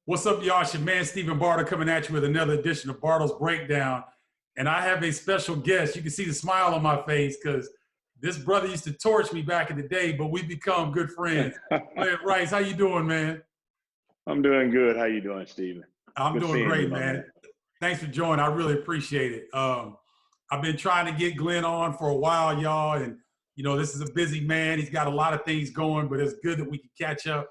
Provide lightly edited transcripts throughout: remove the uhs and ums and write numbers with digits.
What's up, y'all? It's your man, Stephen Bartle, coming at you with another edition of Bartle's Breakdown. And I have a special guest. You can see the smile on my face because this brother used to torch me back in the day, but we've become good friends. Glen Rice, how you doing, man? I'm doing good. How you doing, Stephen? I'm Good doing seeing you, great, my man. Thanks for joining. I really appreciate it. I've been trying to get Glen on for a while, y'all. And, this is a busy man. He's got a lot of things going, but it's good that we can catch up.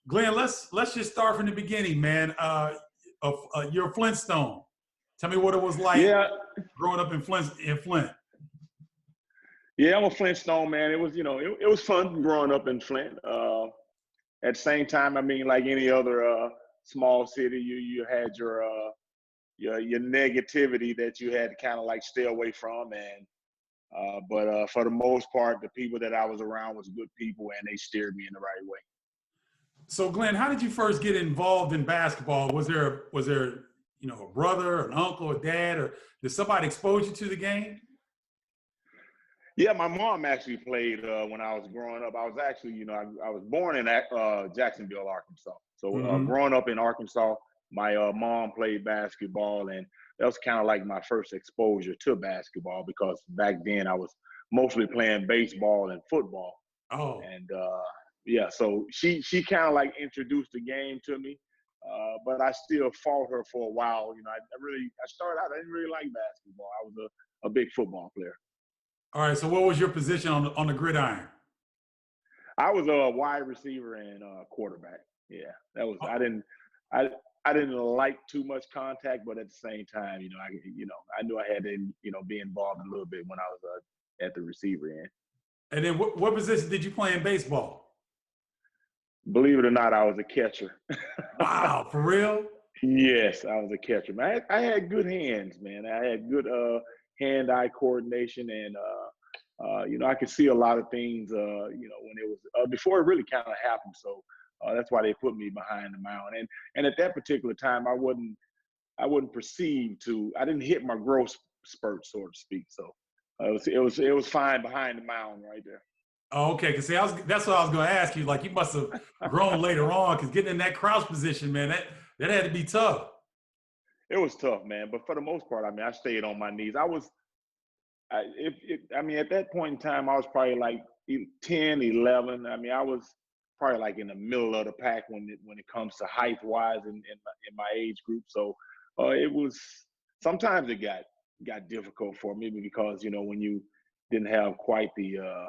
Glen, let's just start from the beginning, man. You're a Flintstone. Tell me what it was like growing up in Flint. Yeah, I'm a Flintstone, man. It was, it was fun growing up in Flint. At the same time, I mean, like any other small city, you had your negativity that you had to kind of like stay away from. But for the most part, the people that I was around was good people, and they steered me in the right way. So, Glen, how did you first get involved in basketball? Was there a brother, an uncle, a dad, or did somebody expose you to the game? Yeah, my mom actually played when I was growing up. I was actually, I was born in Jacksonville, Arkansas. So growing up in Arkansas, my mom played basketball, and that was kind of like my first exposure to basketball because back then I was mostly playing baseball and football. Oh. And yeah, so she kind of like introduced the game to me, but I still fought her for a while. I started out, I didn't really like basketball. I was a big football player. All right, so what was your position on the gridiron? I was a wide receiver and quarterback. Yeah, that was. I didn't like too much contact, but at the same time, I knew I had to, be involved a little bit when I was at the receiver end. And then what position did you play in baseball? Believe it or not, I was a catcher. Wow, for real? Yes, I was a catcher, man. I had good hands, man. I had good hand-eye coordination, and I could see a lot of things. When it was before it really kind of happened. So that's why they put me behind the mound. And at that particular time, I wasn't perceived to. I didn't hit my growth spurt, so to speak. So it was fine behind the mound right there. Oh, okay. Because that's what I was going to ask you. Like, you must have grown later on, because getting in that crouch position, man, that had to be tough. It was tough, man. But for the most part, I mean, I stayed on my knees. At that point in time, I was probably like 10, 11. I mean, I was probably like in the middle of the pack when it comes to height wise in my age group. So it was, sometimes it got difficult for me because, when you didn't have quite the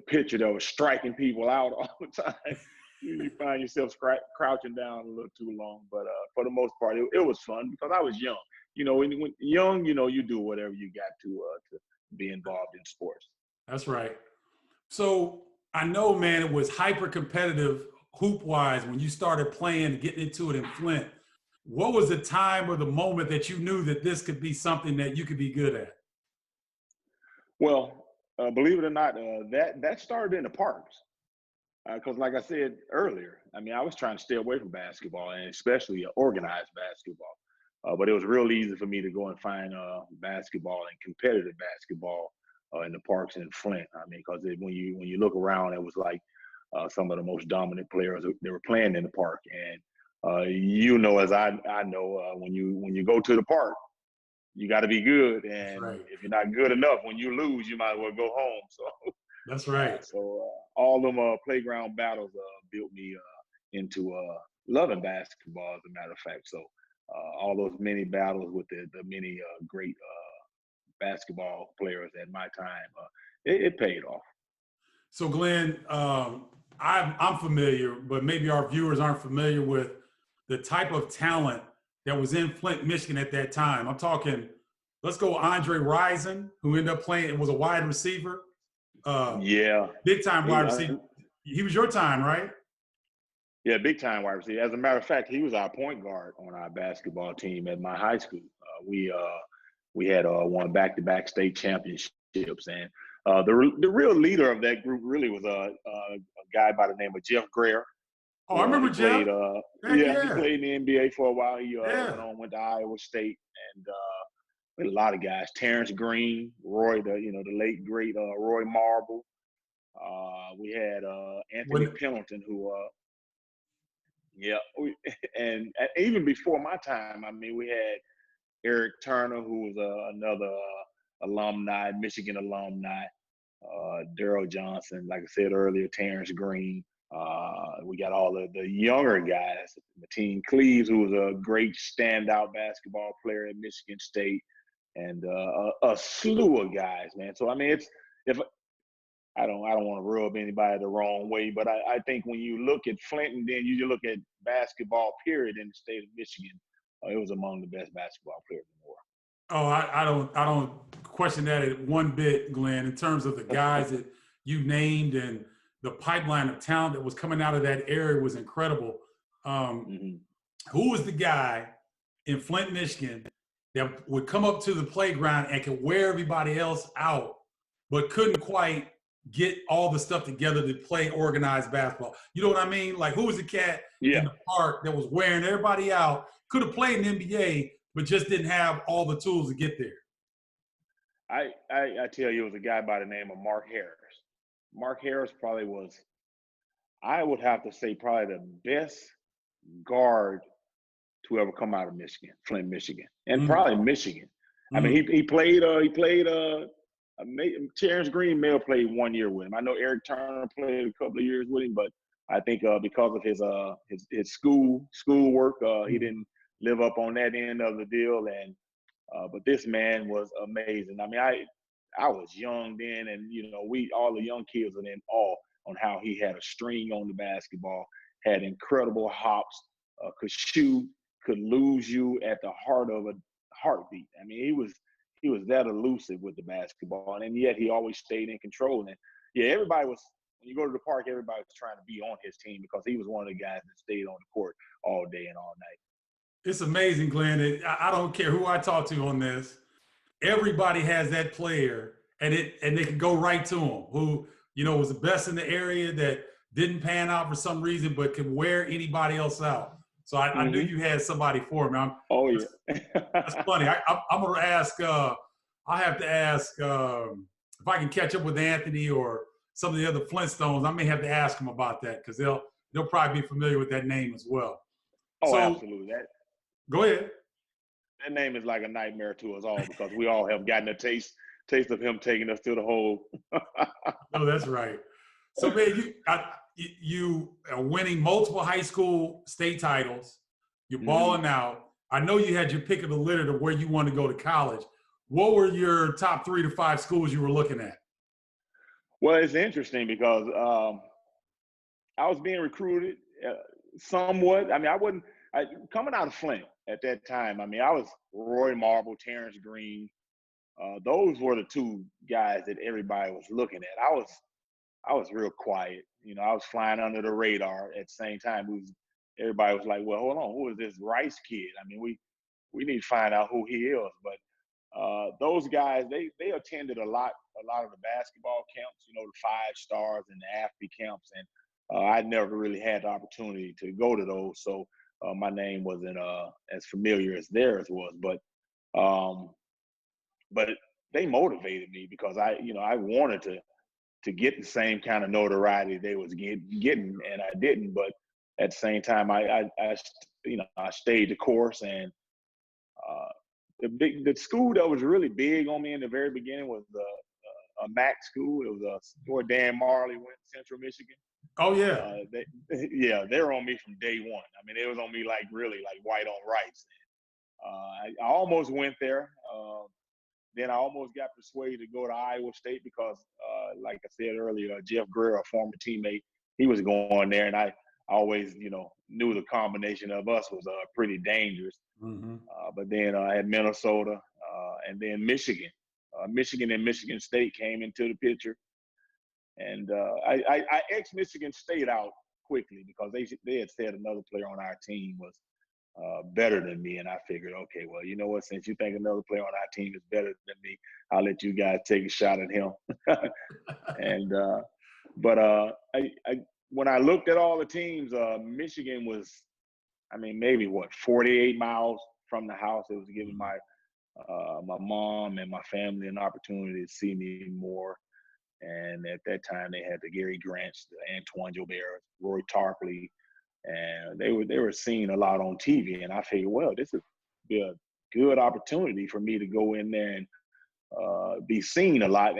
pitcher that was striking people out all the time, you find yourself crouching down a little too long. But for the most part, it was fun because I was young. When young, you do whatever you got to be involved in sports. That's right. So I know, man, it was hyper competitive hoop wise when you started playing, getting into it in Flint. What was the time or the moment that you knew that this could be something that you could be good at? Well, believe it or not, that started in the parks. Because like I said earlier, I mean, I was trying to stay away from basketball and especially organized basketball. But it was real easy for me to go and find basketball and competitive basketball in the parks in Flint. I mean, because when you look around, it was like some of the most dominant players they were playing in the park. And as I know, when you go to the park, you got to be good. And right. If you're not good enough, when you lose, you might as well go home. So that's right. All them playground battles built me into loving basketball, as a matter of fact. So all those many battles with the many great basketball players at my time, it paid off. So, Glen, I'm familiar, but maybe our viewers aren't familiar with the type of talent that was in Flint, Michigan at that time. I'm talking, let's go Andre Rison, who ended up playing, was a wide receiver. Big time wide receiver. He was your time, right? Yeah, big time wide receiver. As a matter of fact, he was our point guard on our basketball team at my high school. We had won back-to-back state championships, and the real leader of that group really was a guy by the name of Jeff Greer. Oh, I remember Jeff. He played in the NBA for a while. He went to Iowa State, and we had a lot of guys. Terrence Green, Roy, the late great Roy Marble. We had Anthony Pendleton, who Yeah, and even before my time, I mean, we had Eric Turner, who was another alumni, Michigan alumni. Daryl Johnson, like I said earlier, Terrence Green. We got all of the younger guys, Mateen Cleaves, who was a great standout basketball player at Michigan State, and a slew of guys, man. So I mean, it's if I don't want to rub anybody the wrong way, but I think when you look at Flint and then you look at basketball period in the state of Michigan, it was among the best basketball players in the world. Oh, I don't question that at one bit, Glenn. In terms of the guys that you named and the pipeline of talent that was coming out of that area was incredible. Mm-hmm. Who was the guy in Flint, Michigan, that would come up to the playground and could wear everybody else out, but couldn't quite get all the stuff together to play organized basketball? You know what I mean? Like, who was the cat Yeah. in the park that was wearing everybody out, could have played in the NBA, but just didn't have all the tools to get there? I tell you, it was a guy by the name of Mark Harris. Mark Harris probably was, I would have to say, probably the best guard to ever come out of Michigan, Flint, Michigan, and probably Michigan. I mean, he played Terrence Green may have played 1 year with him. I know Eric Turner played a couple of years with him, but I think because of his schoolwork, he didn't live up on that end of the deal. And but this man was amazing. I mean, I was young then, and all the young kids were in awe on how he had a string on the basketball, had incredible hops, could shoot, could lose you at the heart of a heartbeat. I mean, he was that elusive with the basketball, and yet he always stayed in control. And yeah, everybody was, when you go to the park, everybody was trying to be on his team because he was one of the guys that stayed on the court all day and all night. It's amazing, Glenn. I don't care who I talk to on this. Everybody has that player, and they can go right to him, who was the best in the area that didn't pan out for some reason, but could wear anybody else out. So I knew you had somebody for me. Oh yeah, that's funny. I'm gonna ask. I have to ask if I can catch up with Anthony or some of the other Flintstones. I may have to ask them about that because they'll probably be familiar with that name as well. Oh, So, absolutely. Go ahead. That name is like a nightmare to us all because we all have gotten a taste of him taking us to the hole. No, that's right. So, man, you are winning multiple high school state titles. You're balling out. I know you had your pick of the litter to where you want to go to college. What were your top 3 to 5 schools you were looking at? Well, it's interesting because I was being recruited somewhat. I mean, I wasn't coming out of Flint at that time. I mean, I was Roy Marble, Terrence Green. Those were the 2 guys that everybody was looking at. I was real quiet. I was flying under the radar at the same time. Everybody was like, well, hold on, who is this Rice kid? I mean, we need to find out who he is. But those guys, they attended a lot of the basketball camps, the 5 stars and the AFB camps. And I never really had the opportunity to go to those. So my name wasn't as familiar as theirs was. But they motivated me because I wanted to get the same kind of notoriety they was getting, and I didn't. But at the same time, I stayed the course. And the school that was really big on me in the very beginning was a MAC school. It was where Dan Marley went, Central Michigan. Oh yeah, they were on me from day one. I mean, it was on me like really like white on rice. I almost went there. Then I almost got persuaded to go to Iowa State because, like I said earlier, Jeff Greer, a former teammate, he was going there, and I always, knew the combination of us was pretty dangerous. But then I had Minnesota, and then Michigan. Michigan and Michigan State came into the picture, and I ex Michigan State out quickly because they had said another player on our team was better than me, and I figured, okay, well, you know what? Since you think another player on our team is better than me, I'll let you guys take a shot at him. And when I looked at all the teams, Michigan was, I mean, maybe 48 miles from the house. It was giving my mom and my family an opportunity to see me more. And at that time, they had the Gary Grants, the Antoine Joubert, Roy Tarpley, and they were seen a lot on TV. And I figured, well, this would be a good opportunity for me to go in there and be seen a lot.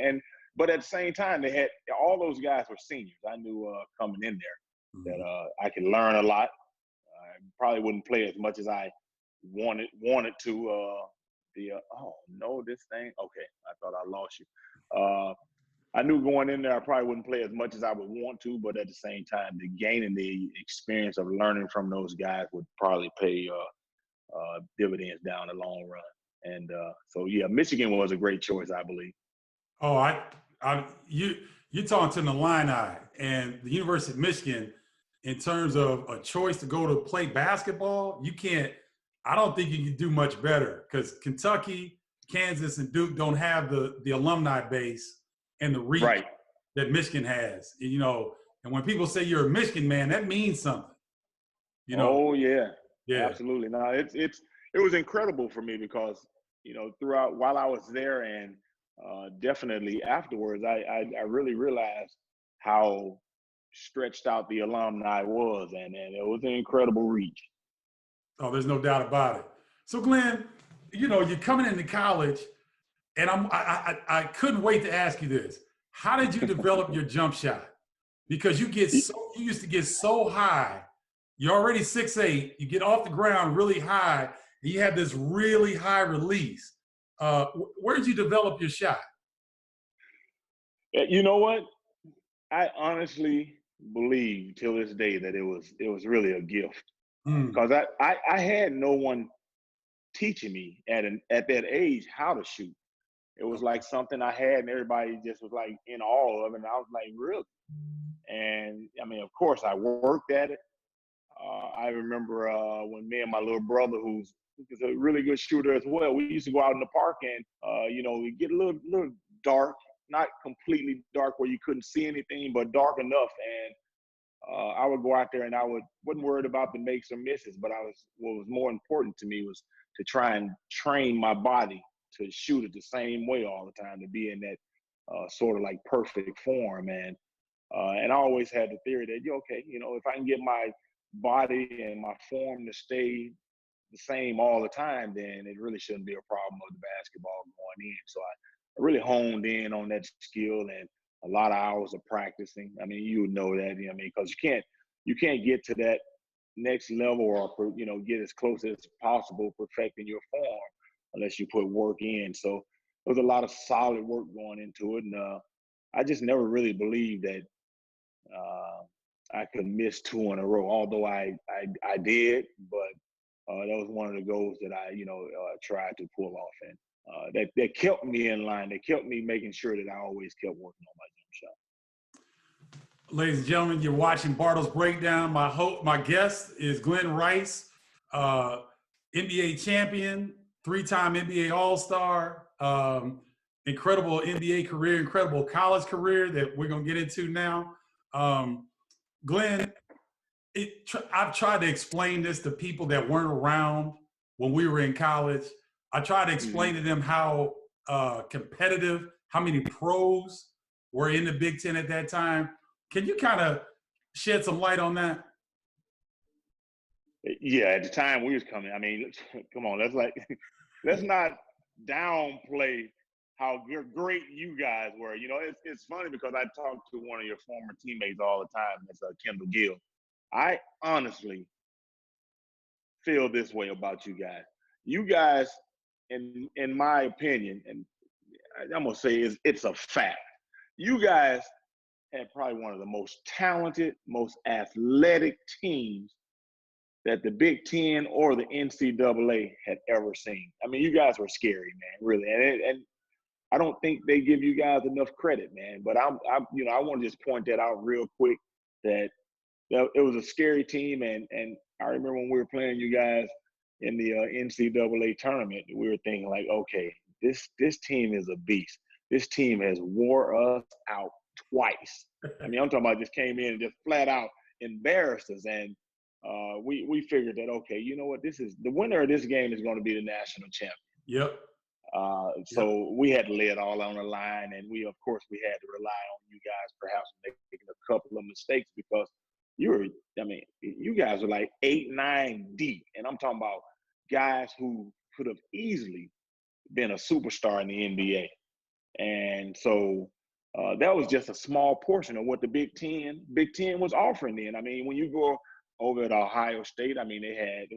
But at the same time, they had all those guys were seniors. I knew coming in there that I could learn a lot. I probably wouldn't play as much as I wanted to. Oh no, this thing. Okay, I thought I lost you. I knew going in there I probably wouldn't play as much as I would want to, but at the same time, the gaining the experience of learning from those guys would probably pay dividends down the long run. And so yeah, Michigan was a great choice, I believe. Oh, you're talking to the Illini and the University of Michigan in terms of a choice to go to play basketball. You can't. I don't think you can do much better because Kentucky, Kansas, and Duke don't have the alumni base and the reach Right. that Michigan has. You know, and when people say you're a Michigan man, that means something. You know. Oh yeah. Yeah. Absolutely. No, it was incredible for me because throughout while I was there and definitely afterwards, I really realized how stretched out the alumni was, and it was an incredible reach. Oh, there's no doubt about it. So, Glenn, you're coming into college, and I couldn't wait to ask you this. How did you develop your jump shot? Because you used to get so high. You're already 6'8". You get off the ground really high, and you have this really high release. Where did you develop your shot? You know what? I honestly believe till this day that it was really a gift because I had no one teaching me at that age how to shoot. It was like something I had, and everybody just was like in awe of it. And I was like, really? And I mean, of course, I worked at it. I remember when me and my little brother, who's a really good shooter as well, we used to go out in the park and, we get a little dark, not completely dark where you couldn't see anything, but dark enough. And I would go out there and wasn't worried about the makes or misses, but what was more important to me was to try and train my body to shoot it the same way all the time, to be in that sort of like perfect form. And I always had the theory that, if I can get my body and my form to stay the same all the time, then it really shouldn't be a problem with the basketball going in. So I really honed in on that skill and a lot of hours of practicing. I mean, you would know that, because you can't get to that next level or, get as close as possible perfecting your form unless you put work in. So there was a lot of solid work going into it. And I just never really believed that I could miss 2 in a row, although I did, but that was one of the goals that I, tried to pull off. And that kept me in line. That kept me making sure that I always kept working on my jump shot. Ladies and gentlemen, you're watching Bartle's Breakdown. My guest is Glen Rice, NBA champion, 3-time NBA All-Star, incredible NBA career, incredible college career that we're going to get into now. Glen, I've tried to explain this to people that weren't around when we were in college. I tried to explain to them how competitive, how many pros were in the Big Ten at that time. Can you kind of shed some light on that? Yeah, at the time we was coming, I mean, come on, let's not downplay how great you guys were. It's funny because I talked to one of your former teammates all the time. That's Kendall Gill. I honestly feel this way about you guys. You guys, in my opinion, and I'm gonna say it's a fact. You guys had probably one of the most talented, most athletic teams that the Big Ten or the NCAA had ever seen. I mean, you guys were scary, man, really. And I don't think they give you guys enough credit, man. But I want to just point that out real quick that it was a scary team. And I remember when we were playing you guys in the NCAA tournament, we were thinking like, okay, this team is a beast. This team has wore us out twice. I mean, I'm talking about just came in and just flat out embarrassed us. And we figured that, okay, you know what, the winner of this game is going to be the national champion. Yep. So we had to lay it all on the line, and we had to rely on you guys perhaps making a couple of mistakes because I mean, you guys are like 8, 9 deep, and I'm talking about guys who could have easily been a superstar in the NBA. And so that was just a small portion of what the Big Ten was offering then. I mean, when you go over at Ohio State, I mean, they had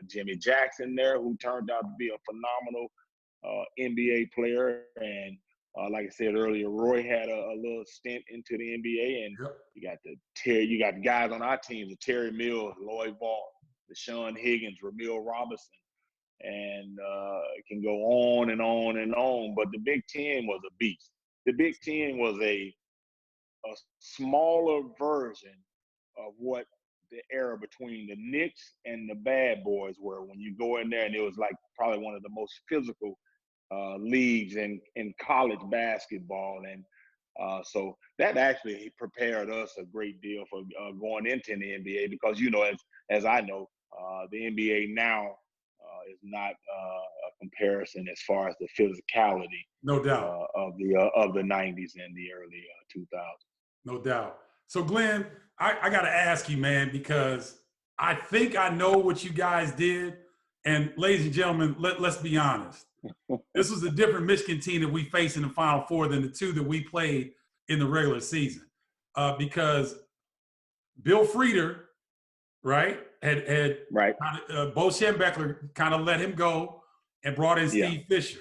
Jimmy Jackson there, who turned out to be a phenomenal NBA player. And like I said earlier, Roy had a little stint into the NBA, and Yep. you got guys on our teams, Terry Mills, Lloyd Vaughn, Deshaun Higgins, Ramil Robinson, and it can go on and on and on. But the Big Ten was a beast. The Big Ten was a smaller version of what the era between the Knicks and the Bad Boys were. When you go in there, and it was like probably one of the most physical leagues in college basketball. And so that actually prepared us a great deal for going into the NBA, because, you know, as I know, the NBA now is not a comparison as far as the physicality, No doubt, of the 90s and the early 2000s. no doubt. So Glenn, I got to ask you, man, because I think I know what you guys did. And ladies and gentlemen, let's be honest. This was a different Michigan team that we faced in the Final Four than the two that we played in the regular season, because Bill Frieder, right, had Right. Bo Schembechler kind of let him go and brought in Steve Fisher.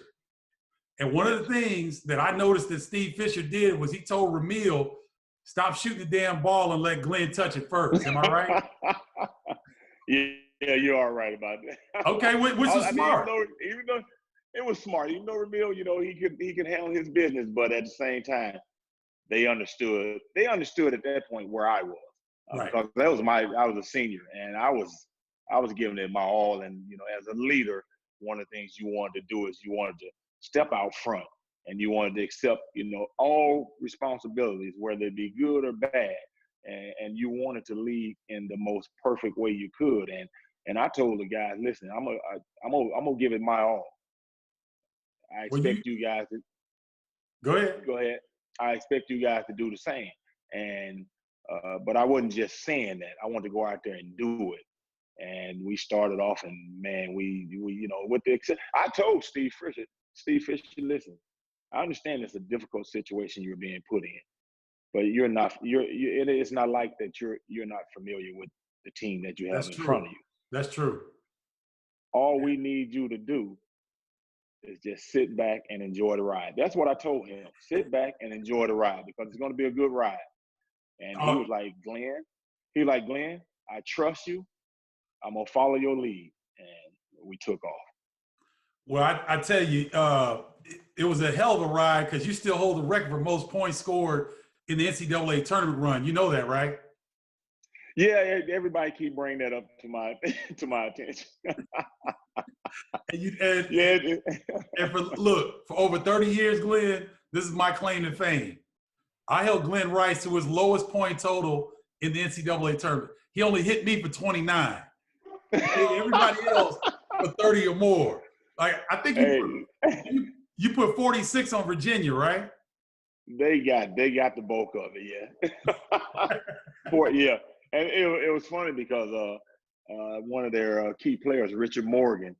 And one of the things that I noticed that Steve Fisher did was he told Ramil, stop shooting the damn ball and let Glenn touch it first. Am I right? Yeah, you are right about that. Okay, which was smart. Even though it was smart, even though Ramil, you know, he could handle his business, but at the same time, they understood at that point where I was, Right. because I was a senior, and I was giving it my all. And, you know, as a leader, one of the things you wanted to do is you wanted to step out front, and you wanted to accept, you know, all responsibilities, whether it be good or bad, and you wanted to lead in the most perfect way you could. And I told the guys, listen, I'm gonna give it my all. I expect you guys to go ahead. I expect you guys to do the same. And but I wasn't just saying that. I wanted to go out there and do it. And we started off, and man, we you know, I told Steve Fisher, listen, I understand it's a difficult situation you're being put in, but it's not like that you're not familiar with the team that you have in front of you. That's true. All we need you to do is just sit back and enjoy the ride. That's what I told him. Sit back and enjoy the ride, because it's going to be a good ride. And he was like, Glenn, I trust you. I'm going to follow your lead. And we took off. Well, I tell you, it was a hell of a ride, because you still hold the record for most points scored in the NCAA tournament run. You know that, right? Yeah, everybody keep bringing that up to my attention. And for over 30 years, Glenn, this is my claim to fame. I held Glen Rice to his lowest point total in the NCAA tournament. He only hit me for 29. Everybody else for 30 or more. Like, I think you put 46 on Virginia, right? They got the bulk of it, yeah. And it was funny because one of their key players, Richard Morgan,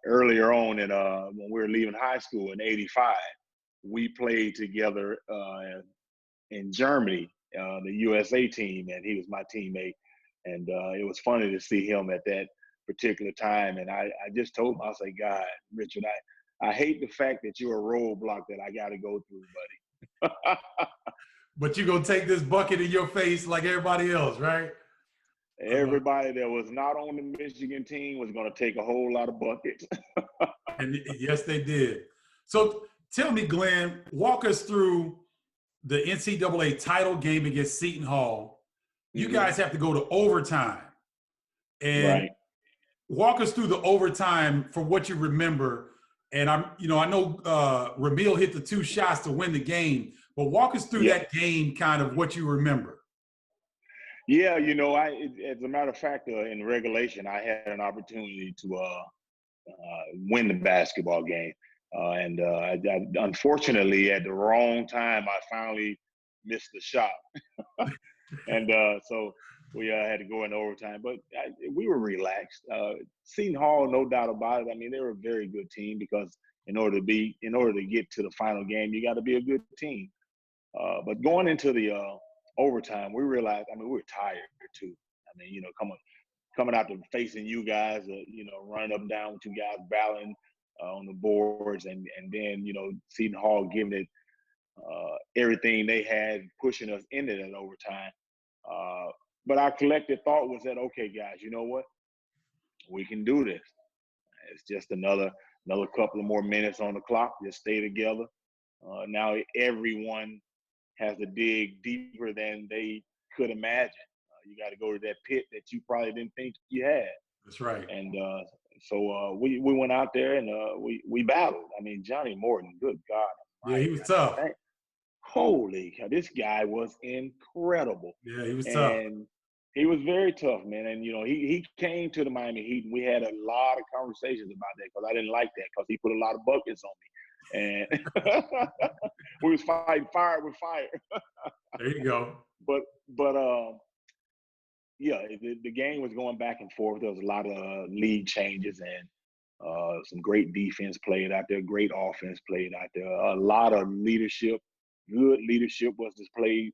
earlier on when we were leaving high school in '85, we played together in Germany, the USA team, and he was my teammate. And it was funny to see him at that particular time. And I just told him, I was like, God, Richard, I hate the fact that you're a roadblock that I got to go through, buddy. But you're going to take this bucket in your face like everybody else, right? Everybody that was not on the Michigan team was going to take a whole lot of buckets. And yes, they did. So tell me, Glenn, walk us through the NCAA title game against Seton Hall. You guys have to go to overtime. And walk us through the overtime for what you remember. And I know Ramil hit the 2 shots to win the game, but walk us through that game, kind of what you remember. Yeah, you know, as a matter of fact, in regulation, I had an opportunity to win the basketball game. And I unfortunately, at the wrong time, I finally missed the shot. And so we had to go into overtime, but we were relaxed. Seton Hall, no doubt about it. I mean, they were a very good team because in order to get to the final game, you got to be a good team. But going into the overtime, we realized, I mean, we were tired too. I mean, coming out to facing you guys, running up and down with you guys battling on the boards, and then Seton Hall giving it everything they had, pushing us into that overtime. But our collective thought was that, okay, guys, you know what? We can do this. It's just another couple of more minutes on the clock. Just stay together. Now everyone has to dig deeper than they could imagine. You got to go to that pit that you probably didn't think you had. That's right. And so we went out there and we battled. I mean, Johnny Morton, good God. Yeah, he was tough. Holy cow, this guy was incredible. Yeah, he was tough. And he was very tough, man. And, he came to the Miami Heat, and we had a lot of conversations about that because I didn't like that because he put a lot of buckets on me. And we was fighting fire with fire. There you go. But yeah, the game was going back and forth. There was a lot of league changes and some great defense played out there, great offense played out there. A lot of leadership, good leadership was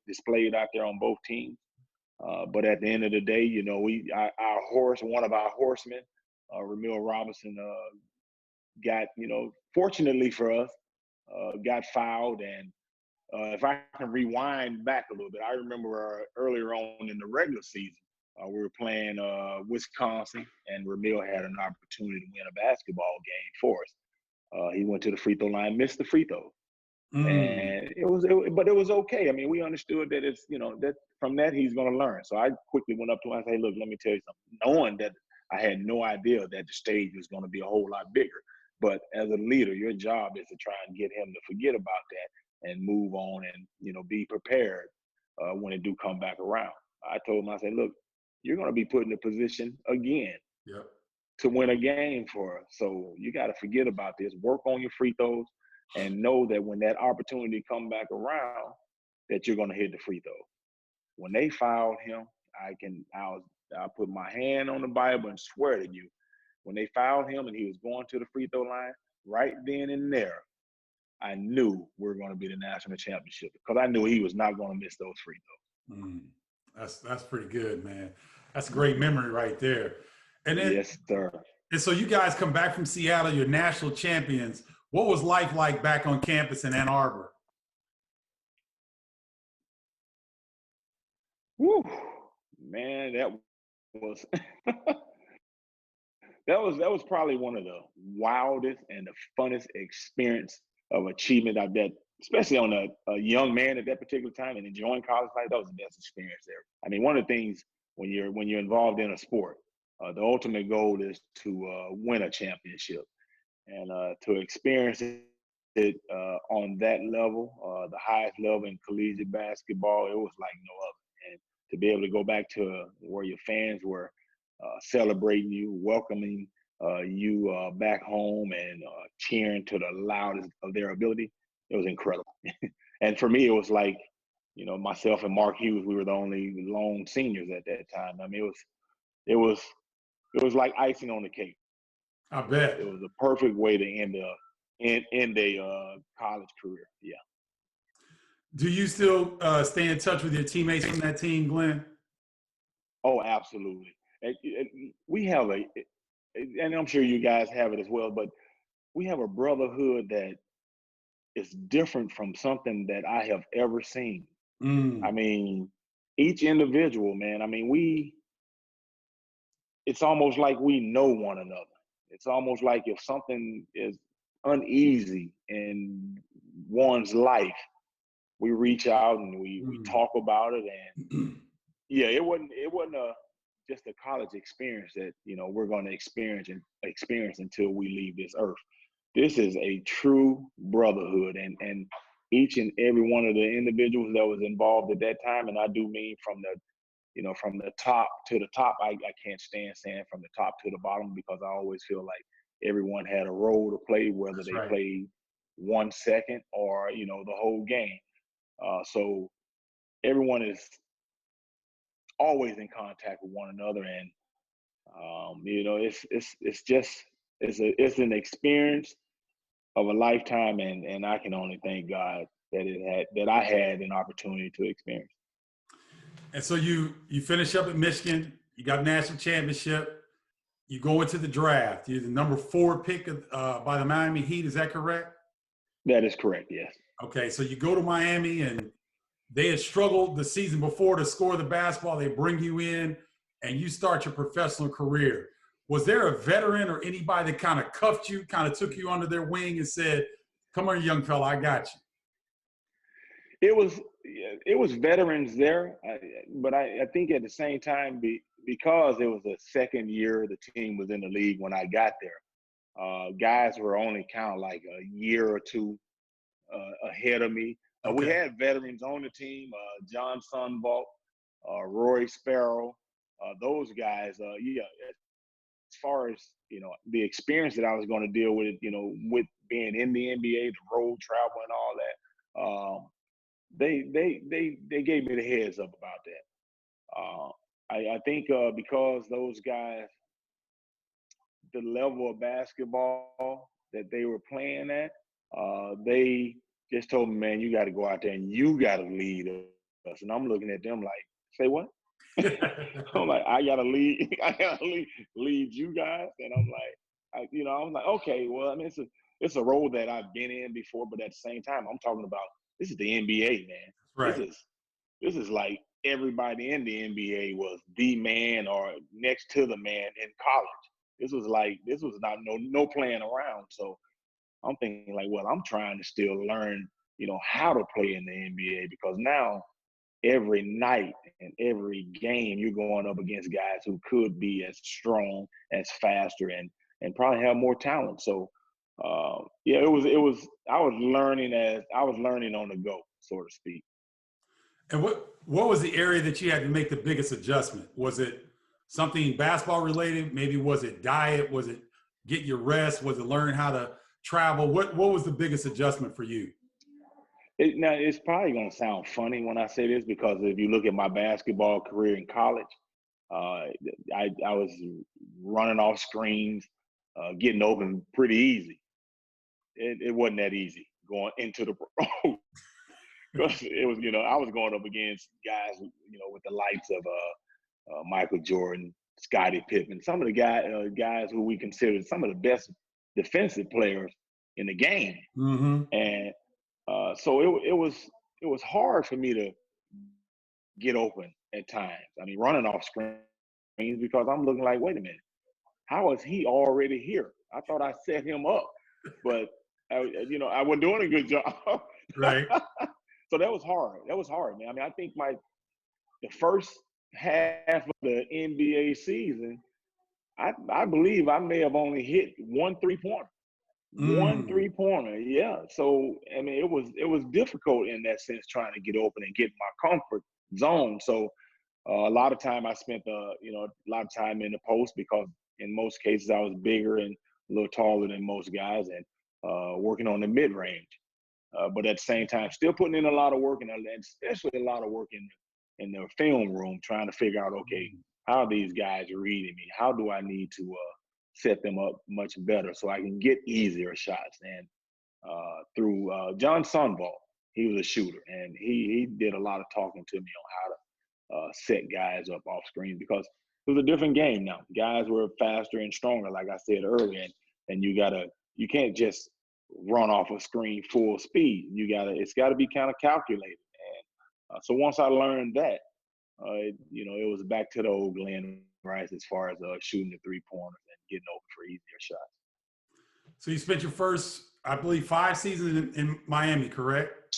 displayed out there on both teams. But at the end of the day, one of our horsemen, Ramil Robinson, got, fortunately for us, got fouled. And if I can rewind back a little bit, I remember earlier on in the regular season, we were playing Wisconsin, and Ramil had an opportunity to win a basketball game for us. He went to the free throw line, missed the free throw. And it was okay. I mean, we understood that it's, that from that he's going to learn. So I quickly went up to him and said, hey, look, let me tell you something. Knowing that I had no idea that the stage was going to be a whole lot bigger. But as a leader, your job is to try and get him to forget about that and move on and, be prepared when it do come back around. I told him, I said, look, you're going to be put in a position again to win a game for us. So you got to forget about this, work on your free throws, and know that when that opportunity come back around, that you're going to hit the free throw. When they fouled him, I'll put my hand on the Bible and swear to you, when they fouled him and he was going to the free throw line, right then and there, I knew we were going to be the national championship because I knew he was not going to miss those free throws. That's pretty good, man. That's a great memory right there. And then, yes, sir. And so you guys come back from Seattle, you're national champions. What was life like back on campus in Ann Arbor? Woo, man, that was that was probably one of the wildest and the funnest experience of achievement I bet, especially on a young man at that particular time and enjoying college life. That was the best experience there. I mean, one of the things when you're involved in a sport, the ultimate goal is to win a championship, and to experience it on that level, the highest level in collegiate basketball, it was like no other. And to be able to go back to where your fans were celebrating you, welcoming you back home, and cheering to the loudest of their ability, it was incredible. And for me, it was like, myself and Mark Hughes, we were the only lone seniors at that time. I mean, it was like icing on the cake. I bet. It was a perfect way to end a college career. Yeah. Do you still stay in touch with your teammates from that team, Glenn? Oh, absolutely. We have and I'm sure you guys have it as well, but we have a brotherhood that is different from something that I have ever seen. I mean, each individual, man, I mean, it's almost like we know one another. It's almost like if something is uneasy in one's life, we reach out and we talk about it. And yeah, it wasn't just a college experience that, we're going to experience until we leave this earth. This is a true brotherhood, and each and every one of the individuals that was involved at that time, and I do mean from the top to the top. I can't stand saying from the top to the bottom because I always feel like everyone had a role to play, whether they played 1 second or, the whole game. So everyone is always in contact with one another. And it's an experience of a lifetime, and I can only thank God that I had an opportunity to experience. And so you finish up at Michigan, you got a national championship, you go into the draft. You're the number 4 pick by the Miami Heat. Is that correct? That is correct, yes. Okay, so you go to Miami, and they had struggled the season before to score the basketball. They bring you in, and you start your professional career. Was there a veteran or anybody that kind of cuffed you, kind of took you under their wing and said, "Come on, young fella, I got you"? It was veterans there, but I think at the same time, because it was the second year the team was in the league when I got there, guys were only kind of like a year or two ahead of me. Okay. We had veterans on the team, John Sunvolt, Roy Sparrow, those guys. As far as the experience that I was going to deal with, with being in the NBA, the road travel and all that, they gave me the heads up about that. I think because those guys, the level of basketball that they were playing at, they just told me, man, you got to go out there and you got to lead us. And I'm looking at them like, say what? I'm like, I gotta lead you guys. And I'm like, I was like, okay, well, I mean, it's a role that I've been in before, but at the same time, I'm talking about this is the NBA, man. Right. This is like everybody in the NBA was the man or next to the man in college. This was not no playing around. So I'm thinking like, well, I'm trying to still learn, how to play in the NBA, because now every night and every game you're going up against guys who could be as strong, as faster, and probably have more talent. So it was I was learning on the go, so to speak. And what was the area that you had to make the biggest adjustment? Was it something basketball related? Maybe was it diet? Was it get your rest? Was it learn how to travel? What was the biggest adjustment for you? Now, it's probably going to sound funny when I say this, because if you look at my basketball career in college, I was running off screens, getting open pretty easy. It wasn't that easy going into the pro. Because it was, I was going up against guys, with the likes of Michael Jordan, Scottie Pippen, some of the guys who we considered some of the best defensive players in the game. Mm-hmm. And so it was hard for me to get open at times. I mean, running off screens, because I'm looking like, wait a minute, how is he already here? I thought I set him up, but I wasn't doing a good job. Right. So that was hard, man. I mean, I think the first half of the NBA season, I believe I may have only hit one 3-pointer. One 3-pointer, yeah. So I mean, it was difficult in that sense, trying to get open and get my comfort zone. So a lot of time I spent, a lot of time in the post, because in most cases I was bigger and a little taller than most guys, and working on the mid range. But at the same time, still putting in a lot of work, and especially a lot of work in the film room, trying to figure out, okay, how are these guys reading me? How do I need to set them up much better so I can get easier shots? And through John Sunvolt, he was a shooter, and he did a lot of talking to me on how to set guys up off screen, because it was a different game now. Guys were faster and stronger, like I said earlier, and you can't just run off a screen full speed. It's got to be kind of calculated. And so once I learned that, it was back to the old Glen Rice as far as shooting the 3-pointers and getting open for easier shots. So you spent your first, I believe, 5 seasons in Miami, correct?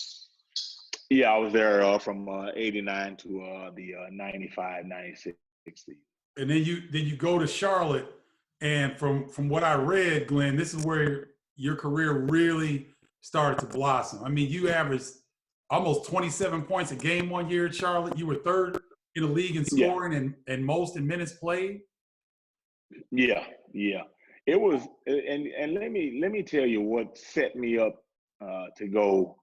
Yeah, I was there from 89 to the 95, 96 season. And then you go to Charlotte, and from what I read, Glenn, this is where your career really started to blossom. I mean, you averaged almost 27 points a game one year at Charlotte. You were third in the league in scoring and most in minutes played. Yeah. It was, and let me tell you what set me up to go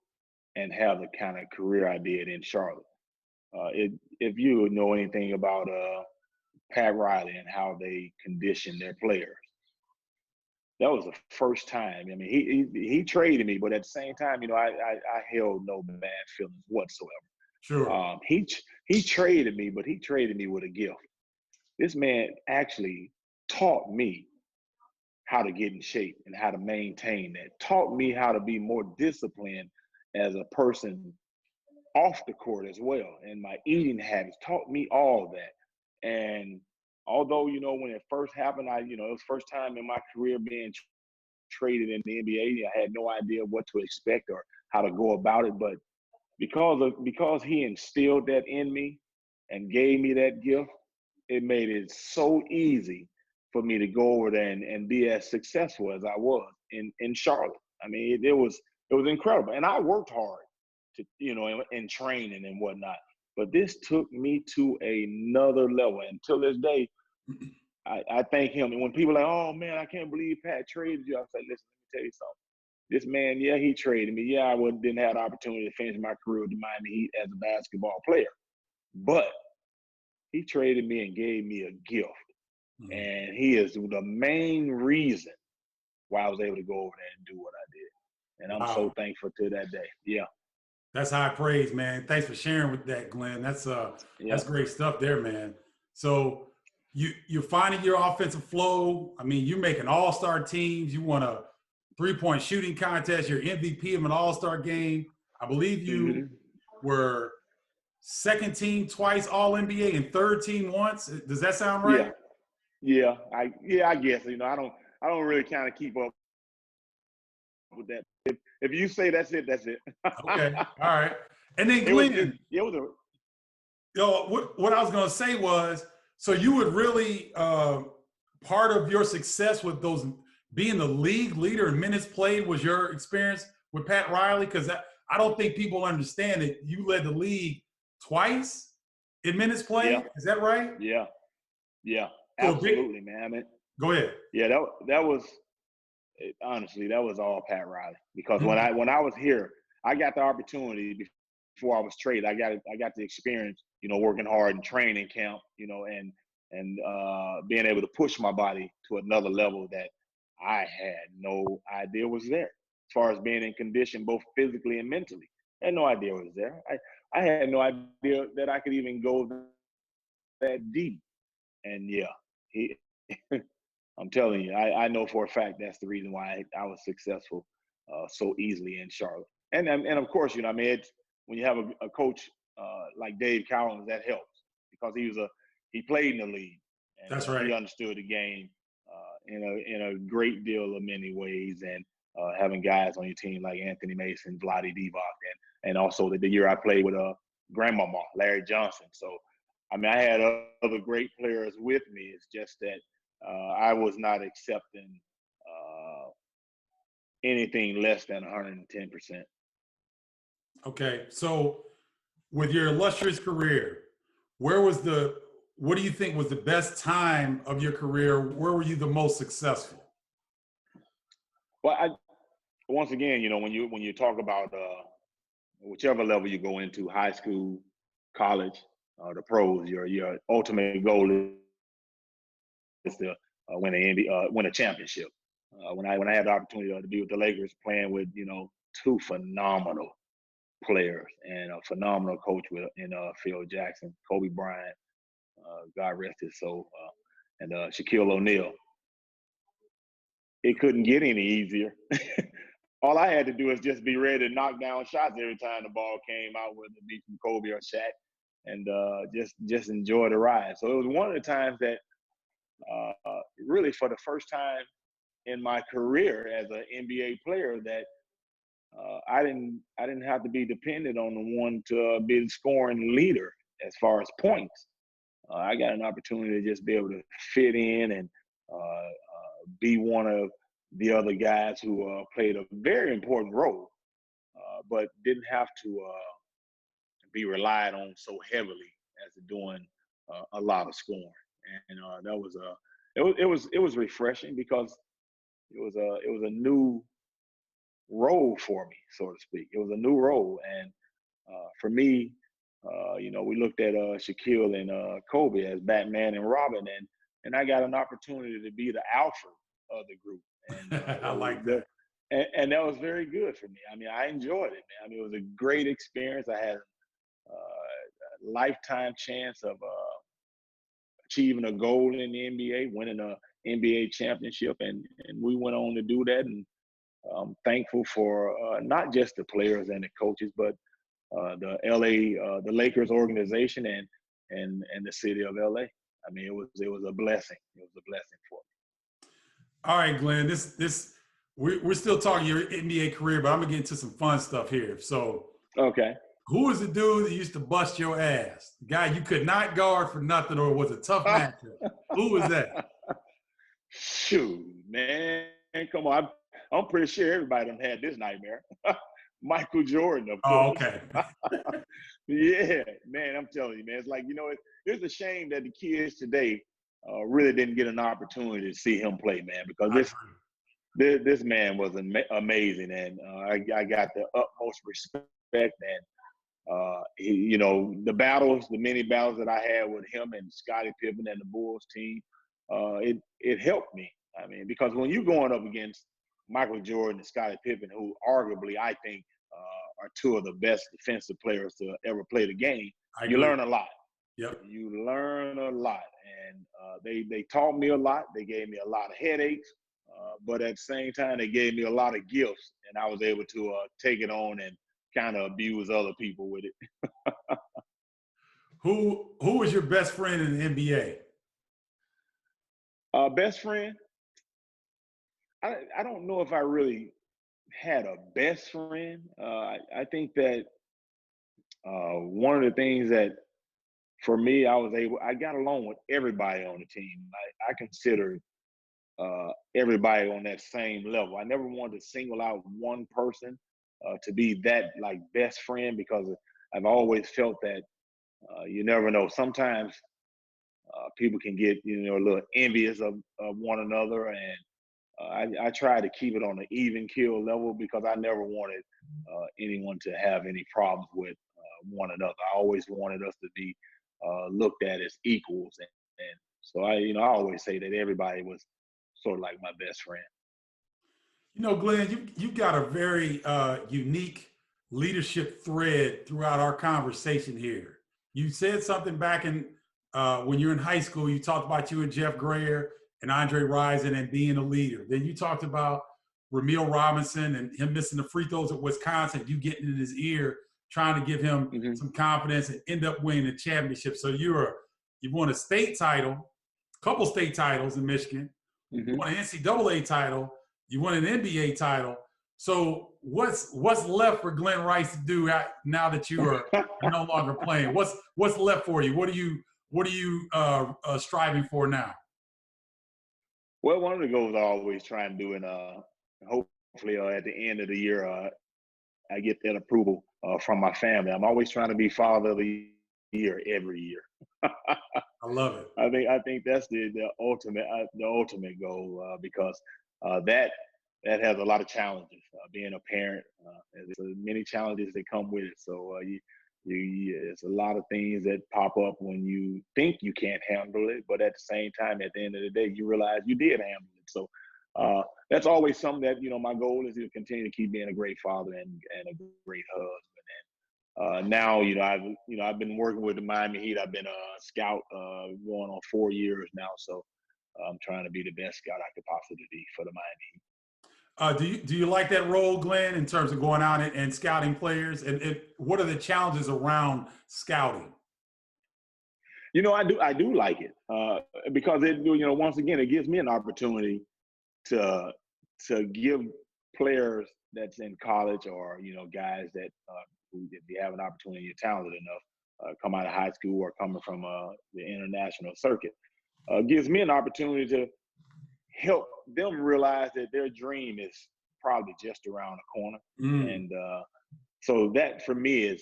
and have the kind of career I did in Charlotte. if you know anything about Pat Riley and how they condition their players, that was the first time. I mean, he traded me, but at the same time, I held no bad feelings whatsoever. Sure. He traded me, but he traded me with a gift. This man actually taught me how to get in shape and how to maintain that. Taught me how to be more disciplined as a person off the court as well, and my eating habits. Taught me all that. And although when it first happened, it was first time in my career being traded in the NBA. I had no idea what to expect or how to go about it, but because he instilled that in me and gave me that gift, it made it so easy for me to go over there and be as successful as I was in Charlotte. I mean, it was incredible, and I worked hard to in training and whatnot. But this took me to another level, and till this day, I thank him. And when people are like, "Oh man, I can't believe Pat traded you," I say, "Listen, let me tell you something. This man, yeah, he traded me. Yeah, I didn't have the opportunity to finish my career with the Miami Heat as a basketball player, but he traded me and gave me a gift, and he is the main reason why I was able to go over there and do what I did. And I'm so thankful to that day. Yeah. That's high praise, man. Thanks for sharing with that, Glenn. That's great stuff there, man. So you're finding your offensive flow. I mean, you're making all-star teams. You won a three-point shooting contest. You're MVP of an all-star game. I believe you were second team twice All-NBA and third team once. Does that sound right? Yeah. I guess. I don't really kind of keep up with that. If you say that's it, that's it. Okay. All right. And then Glenn, what I was going to say was, so you would really part of your success with those being the league leader in minutes played was your experience with Pat Riley? Because I don't think people understand that you led the league twice in minutes played. Yeah. Is that right? Yeah. Absolutely, man. I mean, go ahead. Yeah, that was honestly, that was all Pat Riley. Because when I was here, I got the opportunity before I was traded. I got the experience, working hard in training camp, and being able to push my body to another level that I had no idea was there. As far as being in condition, both physically and mentally, I had no idea it was there. I had no idea that I could even go that deep. And yeah, I'm telling you, I know for a fact that's the reason why I was successful so easily in Charlotte. And of course, I mean, when you have a coach like Dave Cowens, that helps because he played in the league and that's right. He understood the game in a great deal of many ways. And having guys on your team like Anthony Mason, Vlade Divac, and also the year I played with Grandmama, Larry Johnson. So I mean, I had other great players with me. It's just that I was not accepting anything less than 110%. Okay, so with your illustrious career, what do you think was the best time of your career? Where were you the most successful? Well, once again, when you talk about whichever level you go into, high school, college, the pros, your ultimate goal is to win a championship. When I had the opportunity to be with the Lakers, playing with two phenomenal players and a phenomenal coach in Phil Jackson, Kobe Bryant, God rest his soul, and Shaquille O'Neal. It couldn't get any easier. All I had to do is just be ready to knock down shots every time the ball came out, whether it be from Kobe or Shaq, and just enjoy the ride. So it was one of the times that really for the first time in my career as an NBA player that I didn't have to be dependent on the one to be the scoring leader as far as points. I got an opportunity to just be able to fit in and be one of the other guys who played a very important role, but didn't have to be relied on so heavily as doing a lot of scoring. And that was it was refreshing because it was a new role for me, so to speak. It was a new role, and for me, we looked at Shaquille and Kobe as Batman and Robin, and I got an opportunity to be the alpha of the group, and I like that. And that was very good for me. I mean, I enjoyed it, man. I mean, it was a great experience. I had a lifetime chance of achieving a goal in the NBA, winning a NBA championship, and we went on to do that. And I'm thankful for not just the players and the coaches, but the the Lakers organization and the city of LA. I mean, it was a blessing. It was a blessing for me. All right, Glenn. We're still talking your NBA career, but I'm gonna get into some fun stuff here. So, okay, who was the dude that used to bust your ass? The guy you could not guard for nothing, or was a tough matchup? Who was that? Shoot, man, come on. I'm pretty sure everybody done had this nightmare. Michael Jordan, of course. Oh, okay. Yeah, man, I'm telling you, man. It's like, it's a shame that the kids today really didn't get an opportunity to see him play, man, because this man was amazing, and I got the utmost respect. And the many battles that I had with him and Scottie Pippen and the Bulls team, it helped me. I mean, because when you're going up against Michael Jordan and Scottie Pippen, who arguably I think are two of the best defensive players to ever play the game, you learn a lot. Yep. You learn a lot, and they taught me a lot. They gave me a lot of headaches, but at the same time, they gave me a lot of gifts, and I was able to take it on and kind of abuse other people with it. Who was your best friend in the NBA? Best friend? I don't know if I really had a best friend. I think that one of the things that for me, I got along with everybody on the team. I consider everybody on that same level. I never wanted to single out one person to be that like best friend, because I've always felt that you never know. Sometimes people can get a little envious of one another, and I try to keep it on an even keel level, because I never wanted anyone to have any problems with one another. I always wanted us to be looked at as equals, and so I always say that everybody was sort of like my best friend. Glenn, you got a very unique leadership thread throughout our conversation here. You said something back in when you were in high school. You talked about you and Jeff Grayer and Andre Rison and being a leader. Then you talked about Ramil Robinson and him missing the free throws at Wisconsin, you getting in his ear, trying to give him some confidence, and end up winning the championship. So you won a state title, a couple state titles in Michigan. You won an NCAA title. You won an NBA title. So what's left for Glen Rice to do now that you are no longer playing? What's left for you? What are you striving for now? Well, one of the goals I always try and do, and hopefully at the end of the year, I get that approval from my family. I'm always trying to be Father of the Year every year. I love it. I think that's the ultimate goal, because that has a lot of challenges. Being a parent, there's many challenges that come with it. So it's a lot of things that pop up when you think you can't handle it, but at the same time, at the end of the day, you realize you did handle it. So that's always something that my goal is to continue to keep being a great father and a great husband. And now I've been working with the Miami Heat. I've been a scout going on 4 years now. So I'm trying to be the best scout I could possibly be for the Miami Heat. Do you like that role, Glenn, in terms of going out and scouting players? And what are the challenges around scouting? I do like it because once again, it gives me an opportunity to give players that's in college, or guys that who, if you have an opportunity, you're talented enough, come out of high school or coming from the international circuit, gives me an opportunity to help them realize that their dream is probably just around the corner. And so that for me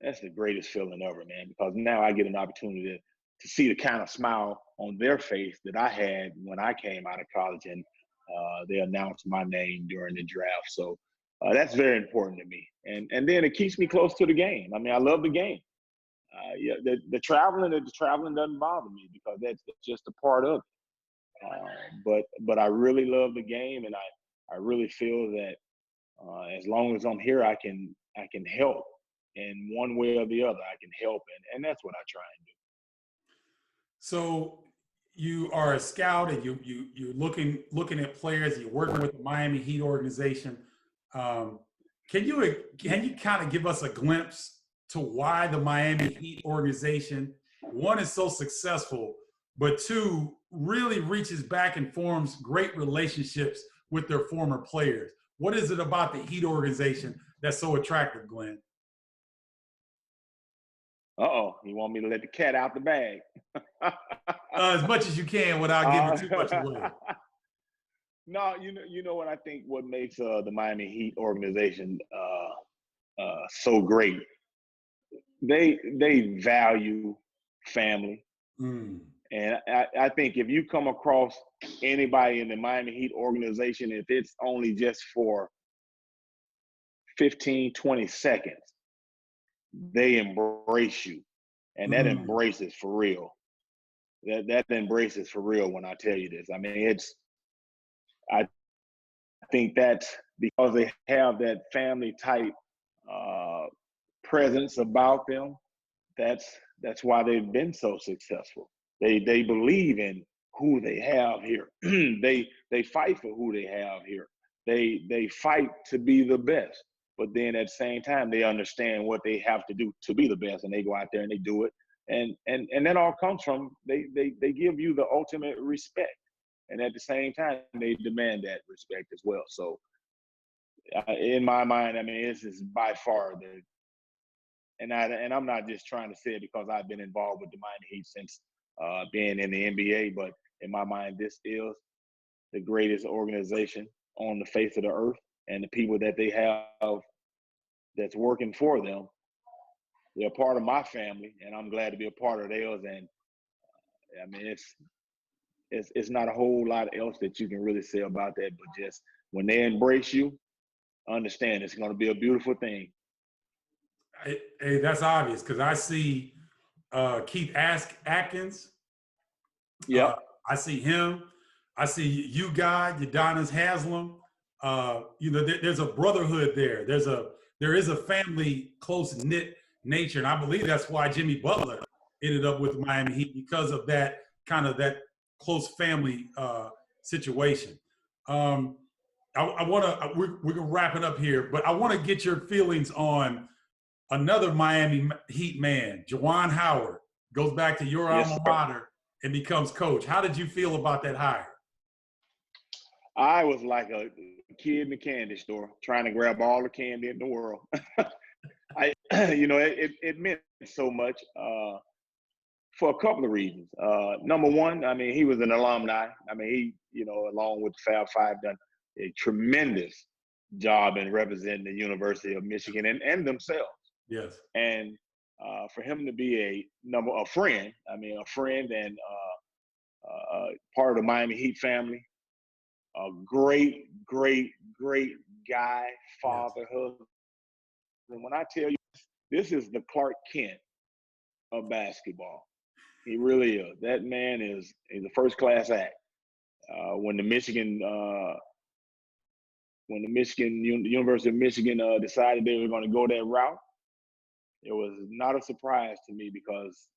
that's the greatest feeling ever, man, because now I get an opportunity to see the kind of smile on their face that I had when I came out of college and they announced my name during the draft. So that's very important to me. And then it keeps me close to the game. I mean, I love the game. Yeah, the traveling doesn't bother me because that's just a part of it. But I really love the game, and I really feel that as long as I'm here, I can help in one way or the other. I can help, and that's what I try and do. So you are a scout, and you're looking at players. You're working with the Miami Heat organization. Um, can you kind of give us a glimpse to why the Miami Heat organization, one, is so successful, but two, really reaches back and forms great relationships with their former players? What is it about the Heat organization that's so attractive, Glenn? You want me to let the cat out the bag? As much as you can without giving too much away. No, you know what I think. What makes the Miami Heat organization so great? They value family, and I think if you come across anybody in the Miami Heat organization, if it's only just for 15, 20 seconds, they embrace you, and that embrace is for real. That embrace is for real when I tell you this. I mean, I think that's because they have that family type presence about them. That's why they've been so successful. They believe in who they have here. they fight for who they have here. They fight to be the best. But then at the same time, they understand what they have to do to be the best, and they go out there and they do it. And that all comes from they give you the ultimate respect, and at the same time, they demand that respect as well. So, in my mind, I mean, this is by far the and I'm not just trying to say it because I've been involved with the Miami Heat since being in the NBA, but in my mind, this is the greatest organization on the face of the earth, and the people that they have that's working for them, they're part of my family, and I'm glad to be a part of theirs. And I mean, it's not a whole lot else that you can really say about that, but just when they embrace you, understand it's going to be a beautiful thing. Hey, that's obvious because I see Keith Atkins. Yeah. I see him. I see you, Guy, Udonis Haslam. There's a brotherhood there. There is a family close knit nature, and I believe that's why Jimmy Butler ended up with Miami Heat because of that close family situation. We're gonna wrap it up here, but I want to get your feelings on another Miami Heat man, Juwan Howard, goes back to your alma mater and becomes coach. How did you feel about that hire? I was like a kid in the candy store trying to grab all the candy in the world. It meant so much for a couple of reasons. Number one, I mean, he was an alumni. I mean, he, along with the Fab Five, done a tremendous job in representing the University of Michigan and themselves. Yes. And for him to be a friend and part of the Miami Heat family, a great guy, father, husband. And when I tell you, this is the Clark Kent of basketball. He really is. That man is a first-class act. When the University of Michigan decided they were going to go that route, it was not a surprise to me because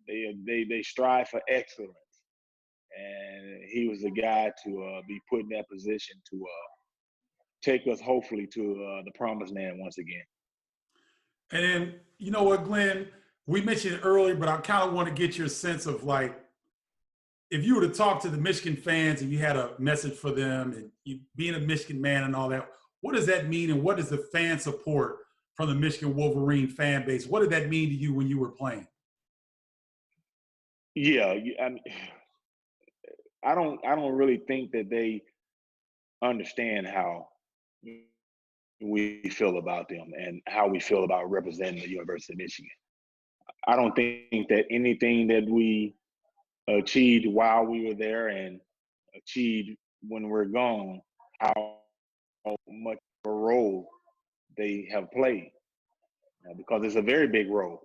they strive for excellence, and he was the guy to be put in that position to take us hopefully to the promised land once again. And then, you know what, Glenn, we mentioned it earlier, but I kind of want to get your sense of if you were to talk to the Michigan fans and you had a message for them and you being a Michigan man and all that, what does that mean? And what is the fan support from the Michigan Wolverine fan base? What did that mean to you when you were playing? Yeah, I don't really think that they understand how we feel about them and how we feel about representing the University of Michigan. I don't think that anything that we achieved while we were there and achieved when we're gone, how much of a role they have played, because it's a very big role.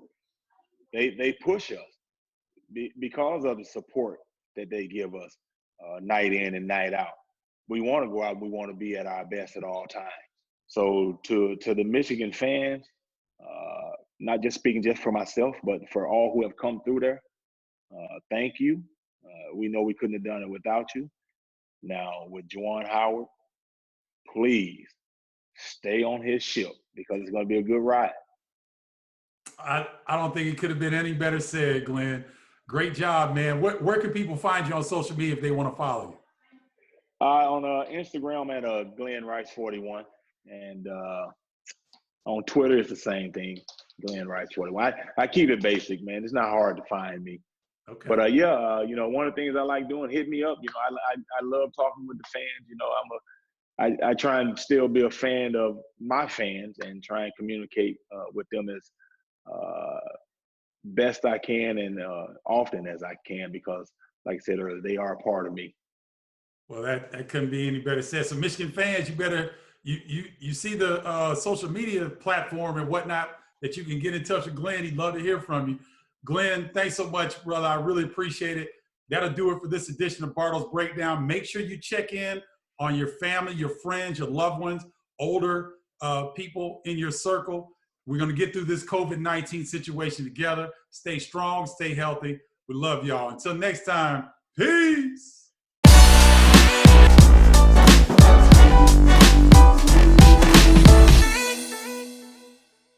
they push us because of the support that they give us night in and night out. We want to go out. We want to be at our best at all times. So to the Michigan fans, not just speaking just for myself, but for all who have come through there, thank you. We know we couldn't have done it without you. Now with Juwan Howard, please stay on his ship because it's going to be a good ride. I don't think it could have been any better said, Glenn. Great job, man. Where can people find you on social media if they want to follow you? On Instagram at Glen Rice 41, and on Twitter it's the same thing, Glen Rice 41. I keep it basic, man. It's not hard to find me. Okay. But one of the things I like doing, hit me up. I love talking with the fans. I try and still be a fan of my fans and try and communicate with them as best I can and often as I can, because like I said earlier, they are a part of me. Well, that couldn't be any better said. So Michigan fans, you better, you see the social media platform and whatnot that you can get in touch with Glenn. He'd love to hear from you. Glenn, thanks so much, brother. I really appreciate it. That'll do it for this edition of Bartle's Breakdown. Make sure you check in on your family, your friends, your loved ones, older people in your circle. We're going to get through this COVID-19 situation together. Stay strong, stay healthy. We love y'all. Until next time, peace.